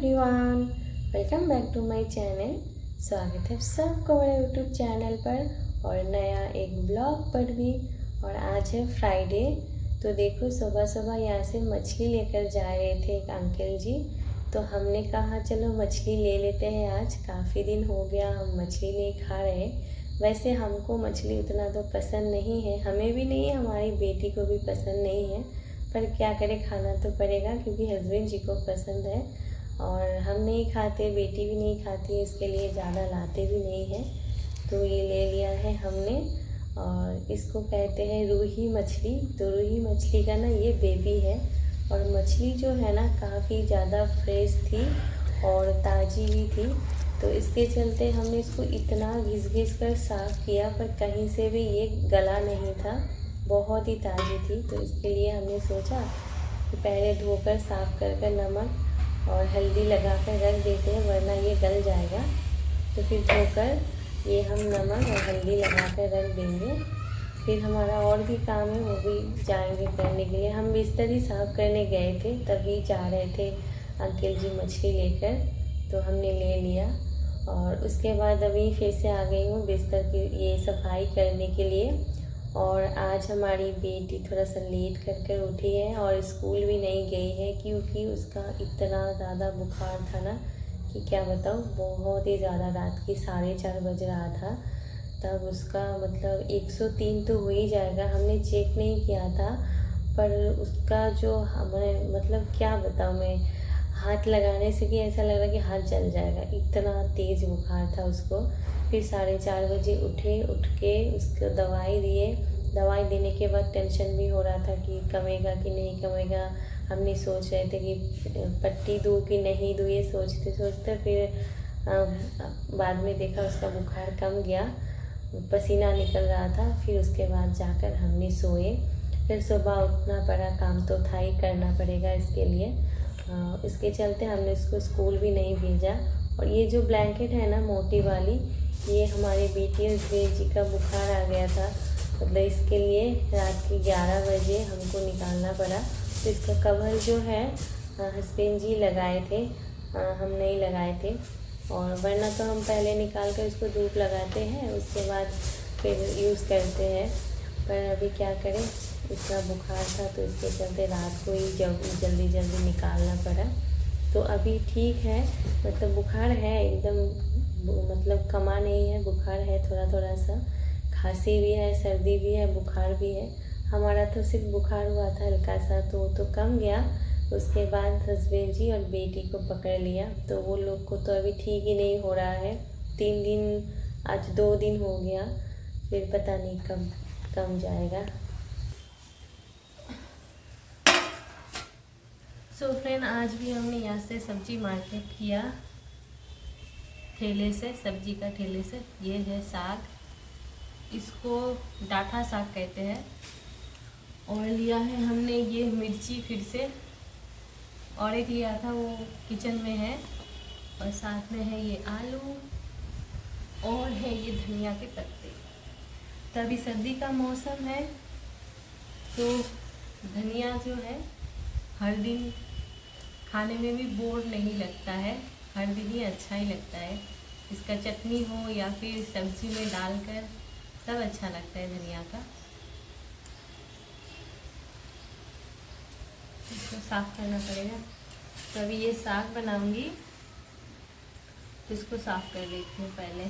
Everyone, welcome back to my channel. स्वागत है सबको मेरे यूट्यूब चैनल पर और नया एक ब्लॉग पर भी। और आज है फ्राइडे, तो देखो सुबह सुबह यहाँ से मछली लेकर जा रहे थे एक अंकल जी। तो हमने कहा चलो मछली ले लेते हैं, आज काफ़ी दिन हो गया हम मछली नहीं खा रहे। वैसे हमको मछली उतना तो पसंद नहीं है, हमें भी नहीं है, हमारी बेटी को भी पसंद नहीं है, पर क्या करें, खाना तो पड़ेगा क्योंकि हस्बैंड जी को पसंद है और हम नहीं खाते, बेटी भी नहीं खाती है, इसके लिए ज़्यादा लाते भी नहीं हैं। तो ये ले लिया है हमने और इसको कहते हैं रूही मछली। तो रूही मछली का ना ये बेबी है और मछली जो है ना काफ़ी ज़्यादा फ्रेश थी और ताज़ी भी थी। तो इसके चलते हमने इसको इतना घिस कर साफ़ किया पर कहीं से भी ये गला नहीं था, बहुत ही ताज़ी थी। तो इसके लिए हमने सोचा कि पहले धोकर साफ़ कर नमक और हल्दी लगा कर रख देते हैं, वरना ये गल जाएगा। तो फिर धोकर ये हम नमक और हल्दी लगा कर रख देंगे। फिर हमारा और भी काम है, वो भी जाएंगे करने के लिए। हम बिस्तर ही साफ़ करने गए थे, तभी जा रहे थे अंकल जी मछली लेकर, तो हमने ले लिया। और उसके बाद अभी फिर से आ गई हूँ बिस्तर की ये सफाई करने के लिए। और आज हमारी बेटी थोड़ा सा लेट कर उठी है और स्कूल भी नहीं गई है क्योंकि उसका इतना ज़्यादा बुखार था ना कि क्या बताऊँ, बहुत ही ज़्यादा। रात के 4:30 बज रहा था तब उसका मतलब 103 तो हो ही जाएगा, हमने चेक नहीं किया था। पर उसका जो हमें मतलब क्या बताऊँ मैं, हाथ लगाने से कि ऐसा लग रहा कि हाथ जल जाएगा, इतना तेज़ बुखार था उसको। फिर 4:30 बजे उठ के उसको दवाई दिए। दवाई देने के बाद टेंशन भी हो रहा था कि कमेगा कि नहीं कमेगा। हमने सोच रहे थे कि पट्टी दूँ कि नहीं दूँ, ये सोचते सोचते फिर बाद में देखा उसका बुखार कम गया, पसीना निकल रहा था। फिर उसके बाद जाकर हमने सोए। फिर सुबह उठना पड़ा, काम तो था ही, करना पड़ेगा इसके लिए। इसके चलते हमने इसको स्कूल भी नहीं भेजा। और ये जो ब्लैंकेट है ना मोटी वाली, ये हमारे बेटी और हस्बैंड जी का बुखार आ गया था, मतलब इसके लिए रात के 11 बजे हमको निकालना पड़ा। तो इसका कवर जो है हस्बैंड जी लगाए थे, हम नहीं लगाए थे। और वरना तो हम पहले निकाल कर इसको धूप लगाते हैं, उसके बाद फिर यूज़ करते हैं। पर अभी क्या करें, इतना बुखार था तो इसके चलते रात को ही जल्दी निकालना पड़ा। तो अभी ठीक है, मतलब बुखार है एकदम, मतलब कमा नहीं है, बुखार है थोड़ा सा, खांसी भी है, सर्दी भी है, बुखार भी है। हमारा तो सिर्फ बुखार हुआ था हल्का सा, तो कम गया। उसके बाद हस्बैंड जी और बेटी को पकड़ लिया, तो वो लोग को तो अभी ठीक ही नहीं हो रहा है। 3 दिन, आज 2 दिन हो गया, फिर पता नहीं कब कम जाएगा। सो फ्रेंड, आज भी हमने यहाँ से सब्जी मार्केट किया, ठेले से, सब्जी का ठेले से। ये है साग, इसको डाठा साग कहते हैं। और लिया है हमने ये मिर्ची फिर से, और एक लिया था वो किचन में है, और साथ में है ये आलू और है ये धनिया के पत्ते। तभी सर्दी का मौसम है तो धनिया जो है हर दिन खाने में भी बोर नहीं लगता है, हर दिन ही अच्छा ही लगता है। इसका चटनी हो या फिर सब्जी में डालकर, सब अच्छा लगता है धनिया का। इसको साफ़ करना पड़ेगा। तो अभी ये साग बनाऊंगी, तो इसको साफ़ कर लेती हूँ पहले।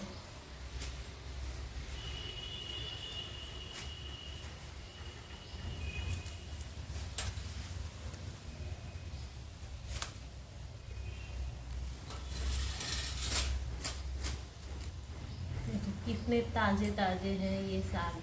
कितने ताज़े ताज़े हैं ये साग।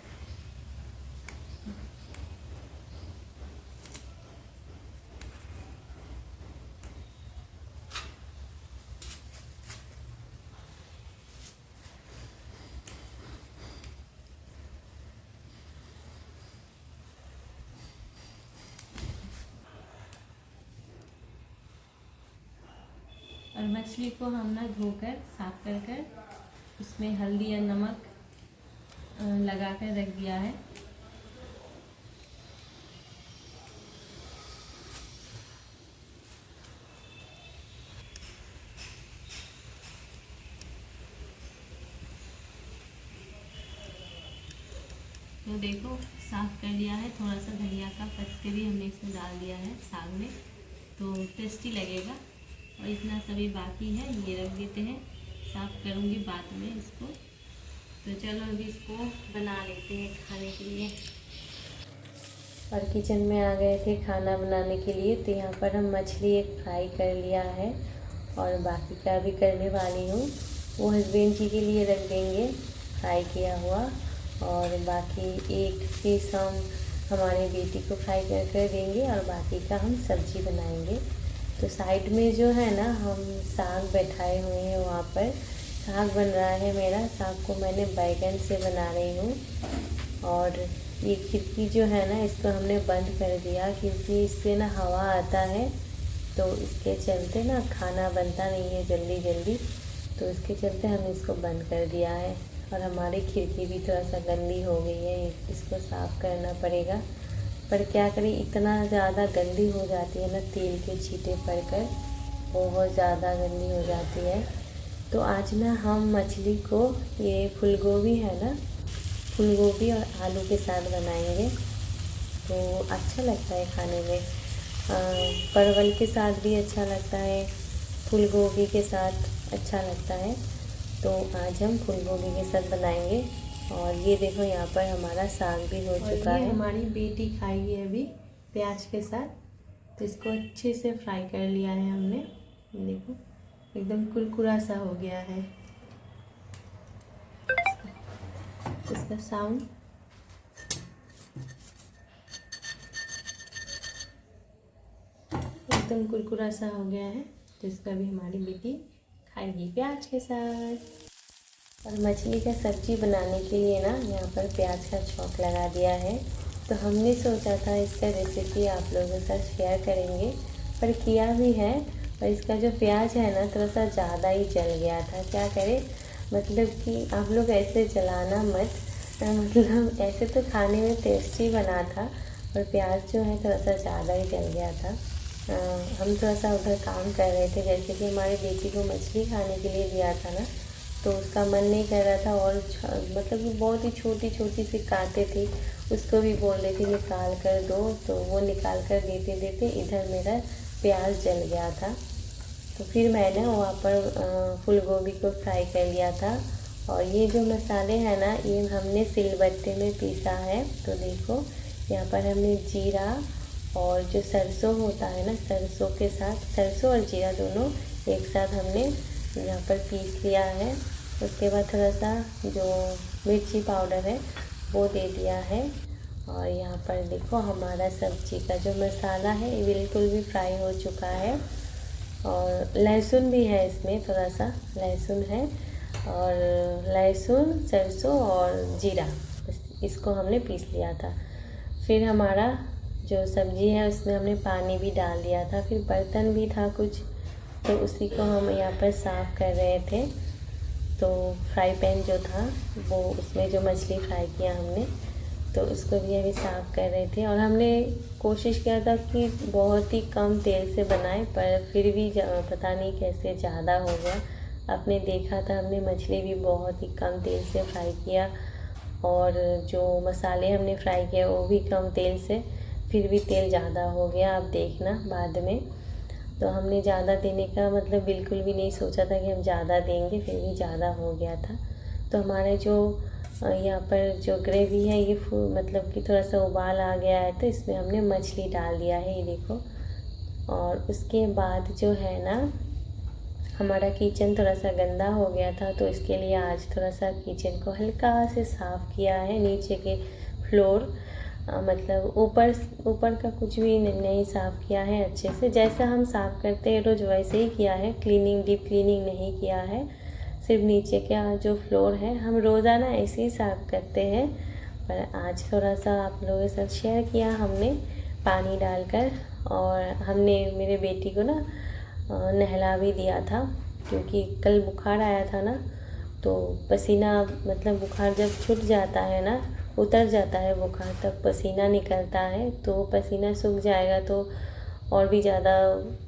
और मछली को हम ना धोकर साफ कर उसमें हल्दी या नमक लगा कर रख दिया है। तो देखो साफ़ कर लिया है, थोड़ा सा धनिया का पत्ते भी हमने इसमें डाल दिया है साग में, तो टेस्टी लगेगा। और इतना सभी बाकी है, ये रख देते हैं, साफ़ करूँगी बाद में इसको। तो चलो अभी इसको बना लेते हैं खाने के लिए। और किचन में आ गए थे खाना बनाने के लिए, तो यहाँ पर हम मछली एक फ्राई कर लिया है और बाकी का भी करने वाली हूँ। वो हस्बैंड जी के लिए रख देंगे फ्राई किया हुआ, और बाकी एक पीस हम हमारी बेटी को फ्राई कर देंगे और बाकी का हम सब्जी बनाएंगे। तो साइड में जो है ना हम साग बैठाए हुए हैं, वहाँ पर साग बन रहा है मेरा। साग को मैंने बैगन से बना रही हूँ। और ये खिड़की जो है ना इसको हमने बंद कर दिया, क्योंकि इससे ना हवा आता है, तो इसके चलते ना खाना बनता नहीं है जल्दी जल्दी, तो इसके चलते हमने इसको बंद कर दिया है। और हमारी खिड़की भी थोड़ा सा गंदी हो गई है, इसको साफ़ करना पड़ेगा। पर क्या करें, इतना ज़्यादा गंदी हो जाती है ना, तेल के छींटे पड़कर बहुत ज़्यादा गंदी हो जाती है। तो आज ना हम मछली को, ये फूलगोभी है ना, फूलगोभी और आलू के साथ बनाएंगे, तो अच्छा लगता है खाने में। परवल के साथ भी अच्छा लगता है, फूलगोभी के साथ अच्छा लगता है। तो आज हम फूलगोभी के साथ बनाएंगे। और ये देखो यहाँ पर हमारा साग भी हो चुका है। हमारी बेटी खाएगी अभी प्याज के साथ, तो इसको अच्छे से फ्राई कर लिया है हमने। देखो एकदम कुरकुरा सा हो गया है इसका साउंड। एकदम कुरकुरा सा हो गया है, तो इसका भी हमारी बेटी खाएगी प्याज के साथ। और मछली का सब्ज़ी बनाने के लिए ना यहाँ पर प्याज का छौंक लगा दिया है। तो हमने सोचा था इसका रेसिपी आप लोगों के साथ शेयर करेंगे, पर किया भी है। और इसका जो प्याज है ना थोड़ा सा ज़्यादा ही जल गया था। क्या करें, मतलब कि आप लोग ऐसे जलाना मत, मतलब ऐसे तो खाने में टेस्टी बना था, पर प्याज जो है थोड़ा सा ज़्यादा ही जल गया था। हम थोड़ा सा उधर काम कर रहे थे, जैसे कि हमारी बेटी को मछली खाने के लिए दिया था ना, तो उसका मन नहीं कर रहा था। और मतलब कि बहुत ही छोटी छोटी सी कांटे थी, उसको भी बोल रही थी निकाल कर दो, तो वो निकाल कर देते देते इधर मेरा प्याज जल गया था। तो फिर मैंने वहाँ पर फूलगोभी को फ्राई कर लिया था। और ये जो मसाले हैं ना, ये हमने सिलबट्टे में पीसा है। तो देखो यहाँ पर हमने जीरा और जो सरसों होता है ना, सरसों के साथ, सरसों और जीरा दोनों एक साथ हमने यहाँ पर पीस लिया है। उसके बाद थोड़ा सा जो मिर्ची पाउडर है वो दे दिया है। और यहाँ पर देखो हमारा सब्जी का जो मसाला है ये बिल्कुल भी फ्राई हो चुका है। और लहसुन भी है इसमें, थोड़ा सा लहसुन है, और लहसुन, सरसों और जीरा, इसको हमने पीस लिया था। फिर हमारा जो सब्ज़ी है उसमें हमने पानी भी डाल दिया था। फिर बर्तन भी था कुछ, तो उसी को हम यहाँ पर साफ़ कर रहे थे। तो फ्राई पैन जो था वो, उसमें जो मछली फ्राई किया हमने, तो उसको भी अभी साफ़ कर रहे थे। और हमने कोशिश किया था कि बहुत ही कम तेल से बनाएं, पर फिर भी पता नहीं कैसे ज़्यादा हो गया। आपने देखा था हमने मछली भी बहुत ही कम तेल से फ्राई किया, और जो मसाले हमने फ्राई किए वो भी कम तेल से, फिर भी तेल ज़्यादा हो गया, आप देखना बाद में। तो हमने ज़्यादा देने का मतलब बिल्कुल भी नहीं सोचा था कि हम ज़्यादा देंगे, फिर भी ज़्यादा हो गया था। तो हमारे जो यहाँ पर जो ग्रेवी है ये मतलब कि थोड़ा सा उबाल आ गया है, तो इसमें हमने मछली डाल दिया है, ये देखो। और उसके बाद जो है ना, हमारा किचन थोड़ा सा गंदा हो गया था, तो इसके लिए आज थोड़ा सा किचन को हल्का से साफ़ किया है। नीचे के फ्लोर मतलब ऊपर का कुछ भी नहीं साफ़ किया है अच्छे से, जैसा हम साफ़ करते हैं रोज़ वैसे ही किया है। क्लीनिंग, डीप क्लीनिंग नहीं किया है, सिर्फ नीचे का जो फ्लोर है हम रोज़ाना ऐसे ही साफ़ करते हैं। पर आज थोड़ा सा आप लोगों के साथ शेयर किया हमने पानी डालकर। और हमने मेरे बेटी को ना नहला भी दिया था, क्योंकि कल बुखार आया था ना, तो पसीना, मतलब बुखार जब छूट जाता है ना, उतर जाता है बुखार, तब पसीना निकलता है, तो पसीना सूख जाएगा तो और भी ज़्यादा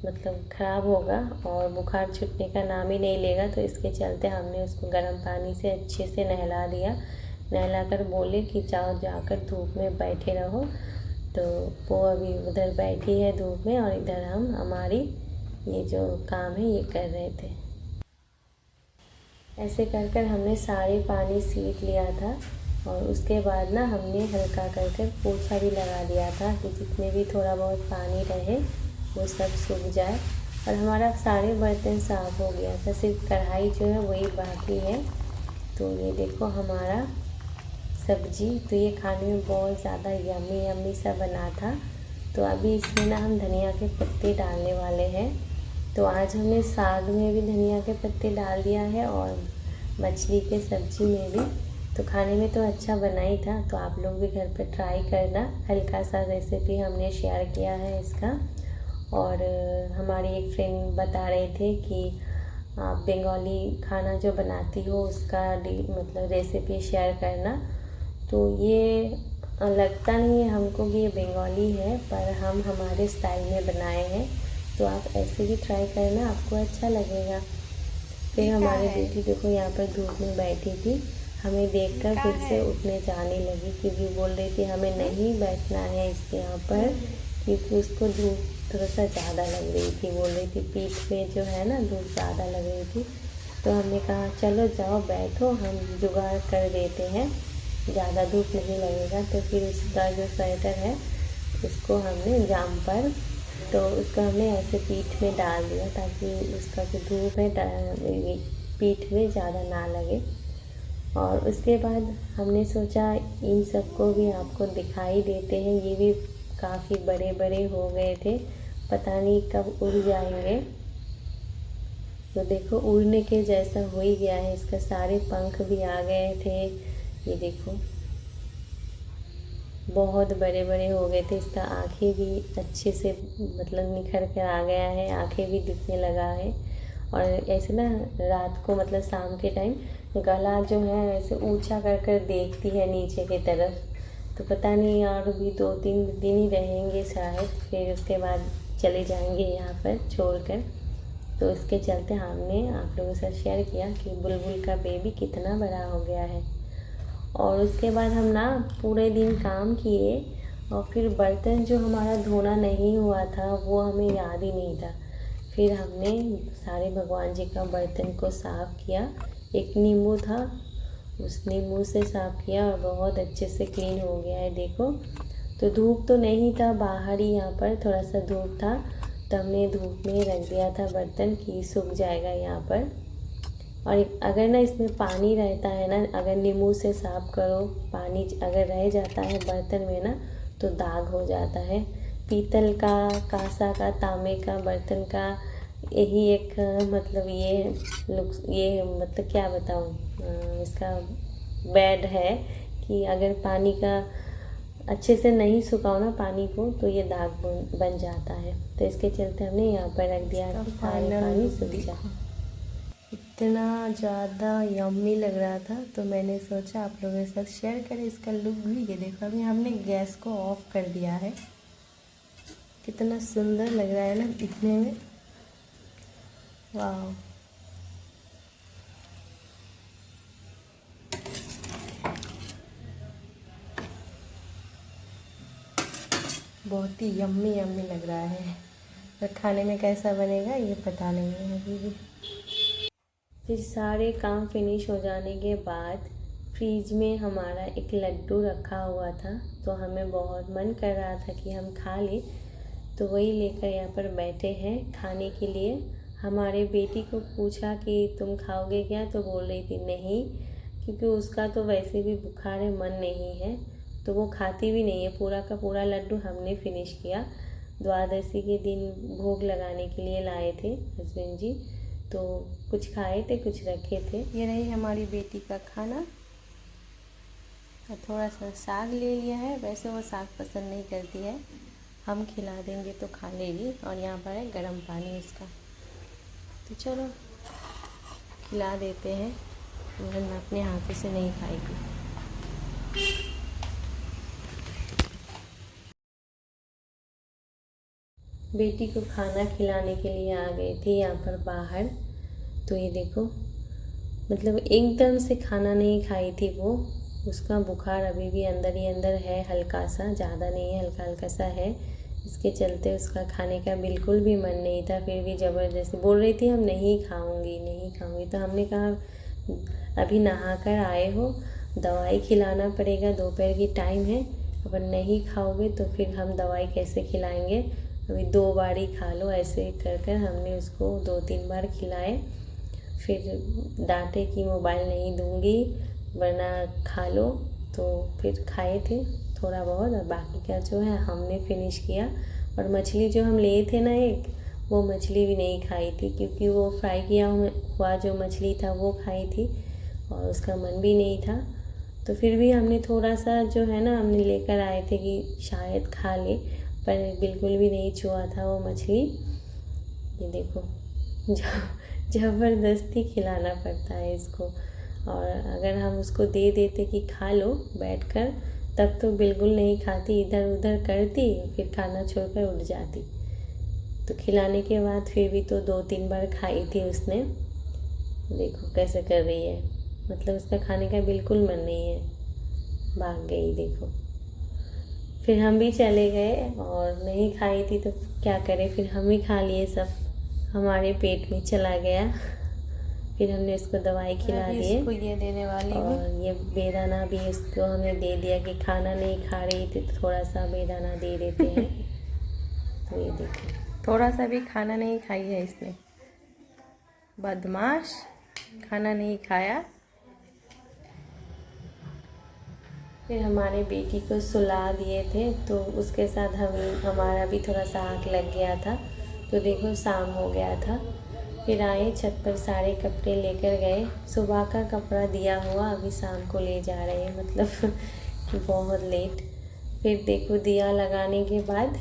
मतलब ख़राब होगा, और बुखार छूटने का नाम ही नहीं लेगा। तो इसके चलते हमने उसको गर्म पानी से अच्छे से नहला दिया, नहलाकर बोले कि जाओ जाकर धूप में बैठे रहो। तो वो अभी उधर बैठी है धूप में और इधर हम हमारी ये जो काम है ये कर रहे थे। ऐसे कर कर हमने सारे पानी सींच लिया था और उसके बाद ना हमने हल्का कर कर पोछा भी लगा दिया था कि जितने भी थोड़ा बहुत पानी रहे वो सब सूख जाए। और हमारा सारे बर्तन साफ़ हो गया था, सिर्फ कढ़ाई जो है वही बाकी है। तो ये देखो हमारा सब्जी, तो ये खाने में बहुत ज़्यादा यम्मी यम्मी सा बना था। तो अभी इसमें ना हम धनिया के पत्ते डालने वाले हैं। तो आज हमने साग में भी धनिया के पत्ते डाल दिया है और मछली के सब्ज़ी में भी। तो खाने में तो अच्छा बना ही था। तो आप लोग भी घर पे ट्राई करना। हल्का सा रेसिपी हमने शेयर किया है इसका। और हमारी एक फ्रेंड बता रहे थे कि आप बंगाली खाना जो बनाती हो उसका मतलब रेसिपी शेयर करना। तो ये लगता नहीं है हमको कि ये बंगाली है, पर हम हमारे स्टाइल में बनाए हैं। तो आप ऐसे भी ट्राई करना, आपको अच्छा लगेगा। फिर हमारी बेटी देखो यहाँ पर धूप में बैठी थी, हमें देखकर फिर से उठने जाने लगी क्योंकि बोल रही थी हमें नहीं बैठना है इसके यहाँ पर, क्योंकि उसको धूप थोड़ा सा ज़्यादा लग रही थी। बोल रही थी पीठ में जो है ना धूप ज़्यादा लग रही थी। तो हमने कहा चलो जाओ बैठो, हम जुगाड़ कर देते हैं, ज़्यादा धूप नहीं लगेगा। तो फिर उसका जो स्वेटर है उसको हमने जाम पर, तो उसको हमने ऐसे पीठ में डाल दिया ताकि उसका जो धूप है पीठ में ज़्यादा ना लगे। और उसके बाद हमने सोचा इन सबको भी आपको दिखाई देते हैं। ये भी काफ़ी बड़े बड़े हो गए थे, पता नहीं कब उड़ जाएंगे। तो देखो उड़ने के जैसा हो ही गया है, इसका सारे पंख भी आ गए थे। ये देखो बहुत बड़े बड़े हो गए थे। इसका आँखें भी अच्छे से मतलब निखर कर आ गया है, आँखें भी दिखने लगा है। और ऐसे ना रात को मतलब शाम के टाइम गला जो है ऐसे ऊंचा कर कर देखती है नीचे की तरफ। तो पता नहीं और भी 2-3 दिन ही रहेंगे शायद, फिर उसके बाद चले जाएंगे यहाँ पर छोड़कर। तो इसके चलते हमने आप लोगों से शेयर किया कि बुलबुल का बेबी कितना बड़ा हो गया है। और उसके बाद हम ना पूरे दिन काम किए और फिर बर्तन जो हमारा धोना नहीं हुआ था वो हमें याद ही नहीं था। फिर हमने सारे भगवान जी का बर्तन को साफ़ किया। एक नींबू था, उस नींबू से साफ़ किया और बहुत अच्छे से क्लीन हो गया है देखो। तो धूप तो नहीं था बाहर ही, यहाँ पर थोड़ा सा धूप था तो हमने धूप में रख दिया था बर्तन कि सूख जाएगा यहाँ पर। और अगर ना इसमें पानी रहता है ना, अगर नींबू से साफ़ करो, पानी अगर रह जाता है बर्तन में ना तो दाग हो जाता है। पीतल का, कांसा का, तांबे का बर्तन का यही एक मतलब ये मतलब क्या बताऊँ इसका बैड है कि अगर पानी का अच्छे से नहीं सुखाओ ना पानी को तो ये दाग बन जाता है। तो इसके चलते हमने यहाँ पर रख दिया कि पानी सूख जाए। इतना ज़्यादा यम्मी लग रहा था तो मैंने सोचा आप लोगों के साथ शेयर करें इसका लुक भी। ये देखो अभी हमने गैस को ऑफ कर दिया है, कितना सुंदर लग रहा है ना दिखने में। वाह, बहुत ही यम्मी यम्मी लग रहा है। पर खाने में कैसा बनेगा ये पता नहीं है अभी भी। फिर सारे काम फिनिश हो जाने के बाद फ्रीज में हमारा एक लड्डू रखा हुआ था, तो हमें बहुत मन कर रहा था कि हम खा लें। तो वही लेकर यहाँ पर बैठे हैं खाने के लिए। हमारे बेटी को पूछा कि तुम खाओगे क्या, तो बोल रही थी नहीं, क्योंकि उसका तो वैसे भी बुखार है, मन नहीं है, तो वो खाती भी नहीं है। पूरा का पूरा लड्डू हमने फिनिश किया। द्वादशी के दिन भोग लगाने के लिए लाए थे हस्बैंड जी, तो कुछ खाए थे कुछ रखे थे। ये रही हमारी बेटी का खाना। थोड़ा सा साग ले लिया है, वैसे वो साग पसंद नहीं करती है, हम खिला देंगे तो खा लेगी। और यहाँ पर है गर्म पानी इसका, तो चलो खिला देते हैं, वरना अपने हाथों से नहीं खाएगी। बेटी को खाना खिलाने के लिए आ गए थे यहाँ पर बाहर। तो ये देखो मतलब एकदम से खाना नहीं खाई थी वो उसका बुखार अभी भी अंदर ही अंदर है, हल्का सा, ज़्यादा नहीं है, हल्का हल्का सा है। इसके चलते उसका खाने का बिल्कुल भी मन नहीं था, फिर भी ज़बरदस्ती बोल रही थी हम नहीं खाऊंगी नहीं खाऊंगी। तो हमने कहा अभी नहा कर आए हो, दवाई खिलाना पड़ेगा, दोपहर की टाइम है, अगर नहीं खाओगे तो फिर हम दवाई कैसे खिलाएंगे, अभी 2 बार ही खा लो। ऐसे कर कर हमने उसको 2-3 बार खिलाए। फिर डांटे कि मोबाइल नहीं दूंगी वरना खा लो, तो फिर खाए थे थोड़ा बहुत, और बाकी का जो है हमने फिनिश किया। और मछली जो हम लिए थे ना एक, वो मछली भी नहीं खाई थी, क्योंकि वो फ्राई किया हुआ जो मछली था वो खाई थी और उसका मन भी नहीं था। तो फिर भी हमने थोड़ा सा जो है ना हमने लेकर आए थे कि शायद खा ले, पर बिल्कुल भी नहीं छुआ था वो मछली। ये देखो ज़बरदस्ती खिलाना पड़ता है इसको। और अगर हम उसको दे देते कि खा लो बैठकर, तब तो बिल्कुल नहीं खाती, इधर उधर करती, फिर खाना छोड़कर उठ जाती। तो खिलाने के बाद फिर भी तो 2-3 बार खाई थी उसने। देखो कैसे कर रही है, मतलब उसका खाने का बिल्कुल मन नहीं है, भाग गई देखो। फिर हम भी चले गए और नहीं खाई थी तो क्या करें, फिर हम ही खा लिए सब, हमारे पेट में चला गया। फिर हमने उसको दवाई खिला दी, इसको ये देने वाली हूँ, और ये बेदाना भी उसको हमने दे दिया कि खाना नहीं खा रही थी तो थोड़ा सा बेदाना दे देते हैं। तो ये देखिए थोड़ा सा भी खाना नहीं खाई है इसने, बदमाश, खाना नहीं खाया। फिर हमारे बेटी को सुला दिए थे, तो उसके साथ हमारा भी थोड़ा सा आँख लग गया था। तो देखो शाम हो गया था, फिर आए छत पर, सारे कपड़े लेकर गए, सुबह का कपड़ा दिया हुआ अभी शाम को ले जा रहे हैं, मतलब बहुत लेट। फिर देखो दिया लगाने के बाद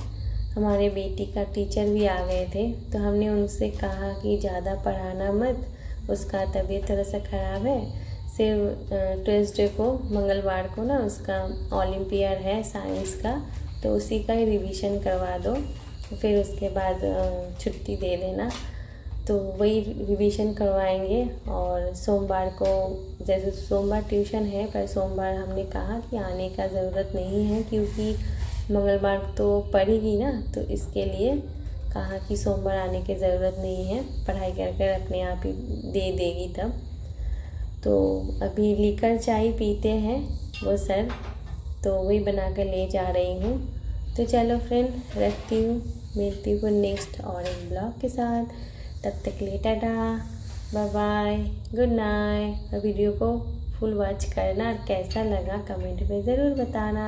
हमारे बेटी का टीचर भी आ गए थे, तो हमने उनसे कहा कि ज़्यादा पढ़ाना मत, उसका तबीयत थोड़ा सा ख़राब है, सिर्फ ट्यूसडे को, मंगलवार को ना उसका ओलंपियाड है साइंस का, तो उसी का ही रिवीजन करवा दो, फिर उसके बाद छुट्टी दे देना। तो वही रिवीजन करवाएंगे। और सोमवार को, जैसे सोमवार ट्यूशन है, पर सोमवार हमने कहा कि आने का ज़रूरत नहीं है, क्योंकि मंगलवार तो पढ़ेगी ना, तो इसके लिए कहा कि सोमवार आने की ज़रूरत नहीं है, पढ़ाई कर कर अपने आप ही दे देगी तब। तो अभी लीकर चाय पीते हैं वो सर, तो वही बना कर ले जा रही हूँ। तो चलो फ्रेंड रखती हूँ, मिलती हूँ नेक्स्ट और एक ब्लॉग के साथ, तब तक लिए tata bye bye good night. और वीडियो को फुल वॉच करना और कैसा लगा कमेंट में ज़रूर बताना।